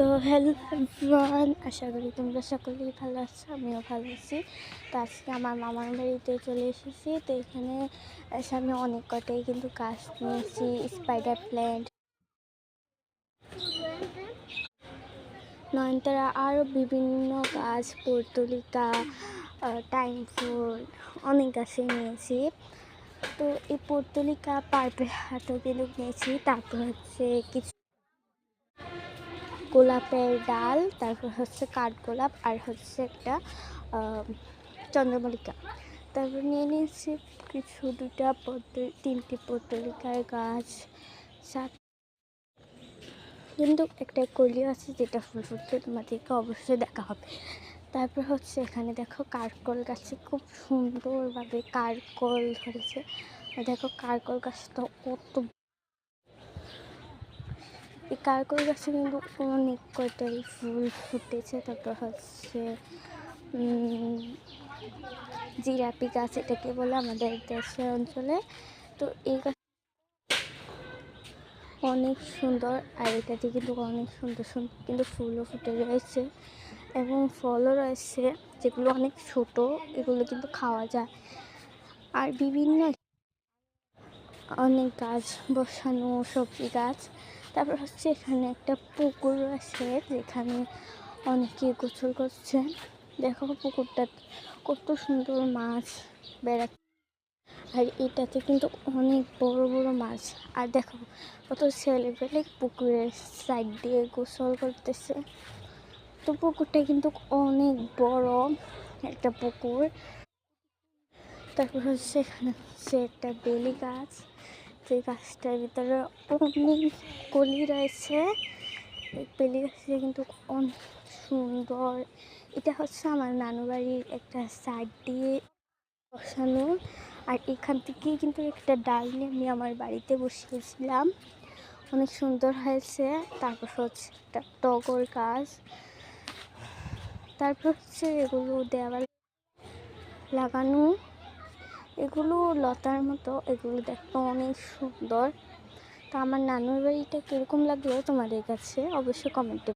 তো hello everyone, আশা করি তোমরা সকলেই ভালো আছো। আমিও ভালো আছি। তো আজকে আমার মামার বাড়িতে চলে এসেছি। তো এখানে এসে আমি অনেক কটাই কিন্তু গাছ নিয়েছি, স্পাইডার প্ল্যান্ট, নয়নতারা, আরও বিভিন্ন গাছ, পর্তুলিকা, টাইম ফুল, অনেক গাছই নিয়েছি। তো এই পর্তুলিকা পার্পেল হাটও কিন্তু নিয়েছি। তারপর হচ্ছে কিছু গোলাপের ডাল, তারপর হচ্ছে কাঠগোলাপ, আর হচ্ছে একটা চন্দ্রমল্লিকা। তারপর নিয়ে নিয়েছি কিছু তিনটি পর্তুলিকার গাছ, কিন্তু একটা কলি আছে যেটা ফুল ফুটছে, তোমাদেরকে অবশ্যই দেখা হবে। তারপর হচ্ছে এখানে দেখো কারকল গাছে খুব সুন্দরভাবে কারকল ধরেছে। দেখো কারকল গাছটা কত, এই কারকল গাছে কিন্তু অনেক কয়টাই ফুল ফুটেছে। তারপর হচ্ছে জিরাপি গাছ, এটাকে বলে আমাদের দেশের অঞ্চলে। তো এই গাছ অনেক সুন্দর, আর এটাতে কিন্তু অনেক সুন্দর সুন্দর কিন্তু ফুলও ফুটে রয়েছে এবং ফলও রয়েছে, যেগুলো অনেক ছোট, এগুলো কিন্তু খাওয়া যায়। আর বিভিন্ন অনেক গাছ বসানো, সবজি গাছ। তারপর হচ্ছে এখানে একটা পুকুর আছে যেখানে অনেকে গোসল করছে। দেখো পুকুরটা কত সুন্দর, মাছ বেড়াচ্ছে, আর এটাতে কিন্তু অনেক বড় বড় মাছ। আর দেখো কত ছেলেপেলে পুকুরের সাইড দিয়ে গোসল করতেছে। তো পুকুরটা কিন্তু অনেক বড় একটা পুকুর। তারপর হচ্ছে এখানে হচ্ছে একটা বেলি গাছ, যে গাছটার ভিতরে অনেক কলি রয়েছে। বেলি গাছটা কিন্তু অনেক সুন্দর। এটা হচ্ছে আমার নানু বাড়ির একটা সাইড দিয়ে বসানো, আর এখান থেকেই কিন্তু একটা ডাল নিয়ে আমি আমার বাড়িতে বসিয়েছিলাম, অনেক সুন্দর হয়েছে। তারপর হচ্ছে একটা টগর গাছ, তারপর হচ্ছে এগুলো দেওয়াল লাগানো, এগুলো লতার মতো, এগুলো দেখতে অনেক সুন্দর। তো আমার নানুর বাড়িটা কীরকম লাগলো তোমাদের কাছে অবশ্যই কমেন্টে